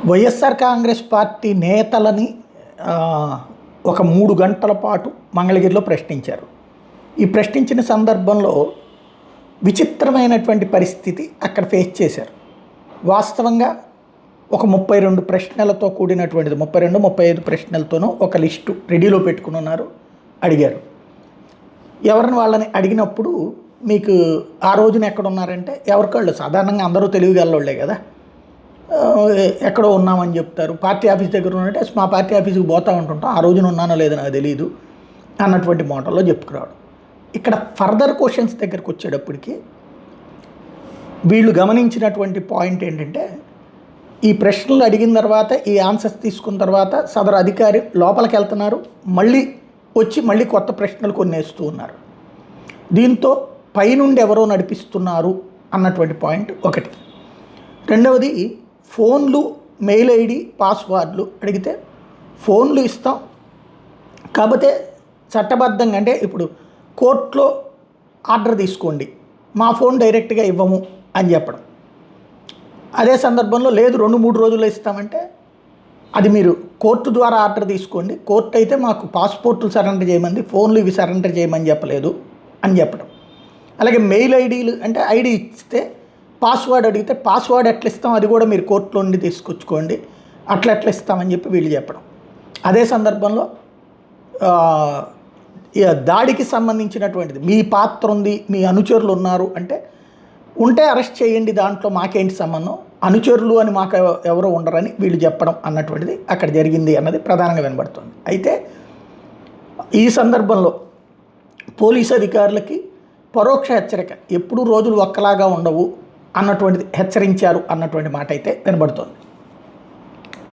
YSR Congress party నేతలని ఒక 3 గంటల పాటు మంగళగిరిలో ప్రశ్నించారు. ఈ ప్రశ్నించిన సందర్భంలో విచిత్రమైనటువంటి పరిస్థితి అక్కడ ఫేస్ చేశారు. వాస్తవంగా ఒక 32 ప్రశ్నలతో కూడినటువంటిది, 32, 35 ప్రశ్నలతోనూ ఒక లిస్టు రెడీలో పెట్టుకుని ఉన్నారు. అడిగారు. ఎవరిని వాళ్ళని అడిగినప్పుడు మీకు ఆ రోజున ఎక్కడున్నారంటే ఎవరికాళ్ళు సాధారణంగా అందరూ తెలివిగలవాళ్లే కదా, ఎక్కడో ఉన్నామని చెప్తారు. పార్టీ ఆఫీస్ దగ్గర ఉన్నట్టే మా పార్టీ ఆఫీస్కి పోతూ ఉంటుంటాం, ఆ రోజున ఉన్నానో లేదో నాకు తెలియదు అన్నటువంటి మోటల్లో చెప్పుకురావడం. ఇక్కడ ఫర్దర్ క్వశ్చన్స్ దగ్గరికి వచ్చేటప్పటికి వీళ్ళు గమనించినటువంటి పాయింట్ ఏంటంటే, ఈ ప్రశ్నలు అడిగిన తర్వాత ఈ ఆన్సర్స్ తీసుకున్న తర్వాత సదరు అధికారి లోపలికి వెళ్తున్నారు, మళ్ళీ కొత్త ప్రశ్నలు కొన్ని వేస్తూ ఉన్నారు. దీంతో పైనుండి ఎవరో నడిపిస్తున్నారు అన్నటువంటి పాయింట్ ఒకటి. రెండవది, ఫోన్లు, మెయిల్ ఐడి, పాస్వర్డ్లు అడిగితే ఫోన్లు ఇస్తాం, కాకపోతే చట్టబద్ధంగా అంటే ఇప్పుడు కోర్టులో ఆర్డర్ తీసుకోండి, మా ఫోన్ డైరెక్ట్గా ఇవ్వము అని చెప్పడం. అదే సందర్భంలో లేదు 2-3 రోజుల్లో ఇస్తామంటే అది మీరు కోర్టు ద్వారా ఆర్డర్ తీసుకోండి, కోర్టు అయితే మాకు పాస్పోర్ట్లు సరెండర్ చేయమంది, ఫోన్లు ఇవి సరెండర్ చేయమని చెప్పలేదు అని చెప్పడం. అలాగే మెయిల్ ఐడీలు అంటే ఐడి ఇస్తే పాస్వర్డ్ అడిగితే పాస్వర్డ్ ఎట్లా ఇస్తాం, అది కూడా మీరు కోర్టులో నుండి తీసుకొచ్చుకోండి, అట్లా ఇస్తామని చెప్పి వీళ్ళు చెప్పడం. అదే సందర్భంలో దాడికి సంబంధించినటువంటిది మీ పాత్ర ఉంది, మీ అనుచరులు ఉన్నారు అంటే ఉంటే అరెస్ట్ చేయండి, దాంట్లో మాకేంటి సంబంధం, అనుచరులు అని మాకు ఎవరో ఉండరని వీళ్ళు చెప్పడం అన్నటువంటిది అక్కడ జరిగింది అన్నది ప్రధానంగా వినబడుతుంది. అయితే ఈ సందర్భంలో పోలీసు అధికారులకి పరోక్ష హెచ్చరిక, ఎప్పుడూ రోజులు ఒక్కలాగా ఉండవు అన్నటువంటిది హెచ్చరించారు అన్నటువంటి మాట అయితే వినబడుతోంది.